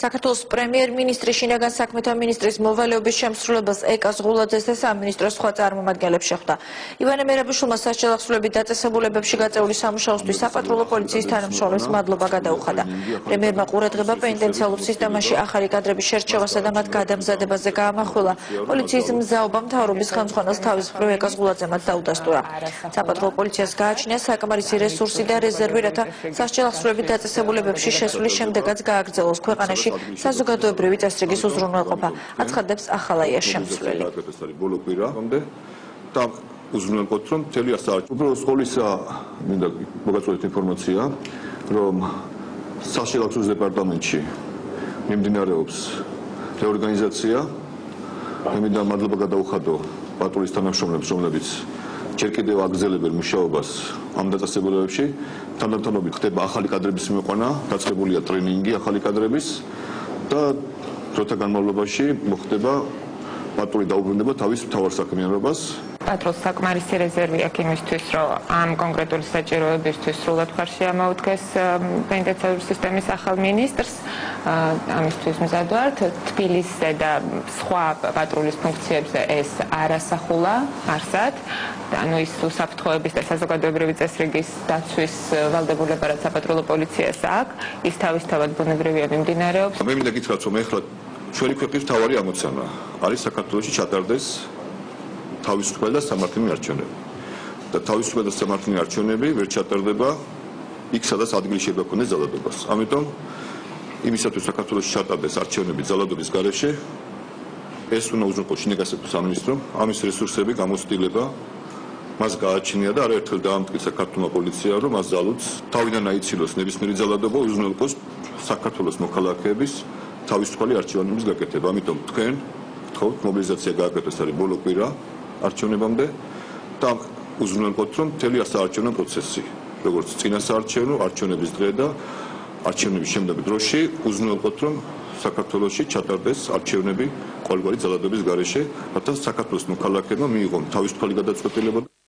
საქართველოს პრემიერ-მინისტრის შინაგან საქმეთა მინისტრის მოვალეობის შემსრულებელს ეკას ღულაძეს და სამინისტროს სხვა წარმომადგენლებს შეხვდა. ივანე მერაბიშვილმა სასჯელ ახსნილებით დაწესებულებებში გაწეული სამუშაოსთვის საპატრულო პოლიციის თანამშრომლებს მადლობა გადაუხადა. პრემიერმა ყურადღება პენიტენციალურ სისტემაში ახალი კადრების შერჩევასა და მათ გადამზადებაზე გაამახვილა. პოლიციის მზაობა მთავრობის ხელმძღვანელს თავისუფლ ეკას ღულაძემაც დაუდასტურა. საპატრულო პოლიციას გააჩნია საკმარისი რესურსი და რეზერვი, რათა სასჯელ ახსნილებით დაწესებულებებში შესვლის შემდეგაც გააგრძელოს ქვეყანაში საზოგადოებრივი წესრიგის უზრუნველყოფა, აცხადებს ახალაია შემცვლელი. უზრუნველყოფთ, რომ მთელი ასაარჩევნო უბრალოდ სკოლისა მინდა მოგაწოდეთ ინფორმაცია, რომ სასჯელ ახსნილების დეპარტამენტში მიმდინარეობს რეორგანიზაცია. მე მინდა მადლობა გადაუხადო პატრულის თანამშრომლებს, რომლებიც ჯერ კიდევ აგრძელებენ მუშაობას ამ დაწესებულებებში. თანდათანობით ხდება ახალი კადრების მიყვანა, დაწყებულია ტრენინგი ახალი კადრების და დროთა განმავლობაში მოხდება პატრული დაუბრუნდება თავის მთავარ საქმიანობას. პატრულს საკმარისი რეზერვი აქვს იმისთვის, რომ ამ კონკრეტული საჭიროებისთვის სრულად ხარში ამოუდგეს პენიტენციარული სისტემის ახალ მინისტრს. ამისთვის მზად ვართ. თბილისზე და სხვა პატრულის ფუნქციებზე ეს არ ასახულა არსად. ანუ ის უსაფრთხოების და საზოგადოებრივი წესრიგის დაცვის ვალდებულება, რაც საპატრულო პოლიციას აქვს, ის თავისთავად ბუნებრივია მიმდინარეობს. მე მინდა გითხრათ, რომ ეხლა ჩვენი ქვეყნის მთავარი ამოცანა არის საქართველოში ჩატარდეს თავისუფალი და სამართლიანი არჩევნები. და თავისუფალი და სამართლიანი არჩევნები ვერ ჩატარდება იქ, სადაც ადგილი შეიძლება ქონდეს ძალადობას. ამიტომ იმისათვის საქართველოში ჩატარდეს არჩევნები ძალადობის გარეშე, ეს უნდა უზრუნველყოს შინაგან საქმეთა სამინისტრომ, ამის რესურსები, გამოცდილება მას გააჩნია და არაერთხელ დაამტკიცა საქართველოს პოლიცია, რომ მას ძალუძს თავიდან აიცილოს ნებისმიერი ძალადობა, უზრუნველყოს საქართველოს მოქალაქეების თავისუფალი არჩევნების გაკეთება. ამიტომ თქვენ გთხოვთ მობილიზაცია გააკეთოს არის ბოლო კვირა არჩევნებამდე და უზრუნველყოთ, რომ მთელი საარჩევნო პროცესი, როგორც წინა საარჩევნო, არჩევნების დღე და არჩევნების შემდეგ დროში, უზრუნველყოთ, რომ საქართველოში ჩატარდეს არჩევნები ყოველგვარი ძალადობის გარეშე, რათა საქართველოს მოქალაქეებმა მიიღონ თავისუფალი გადაწყვეტილება.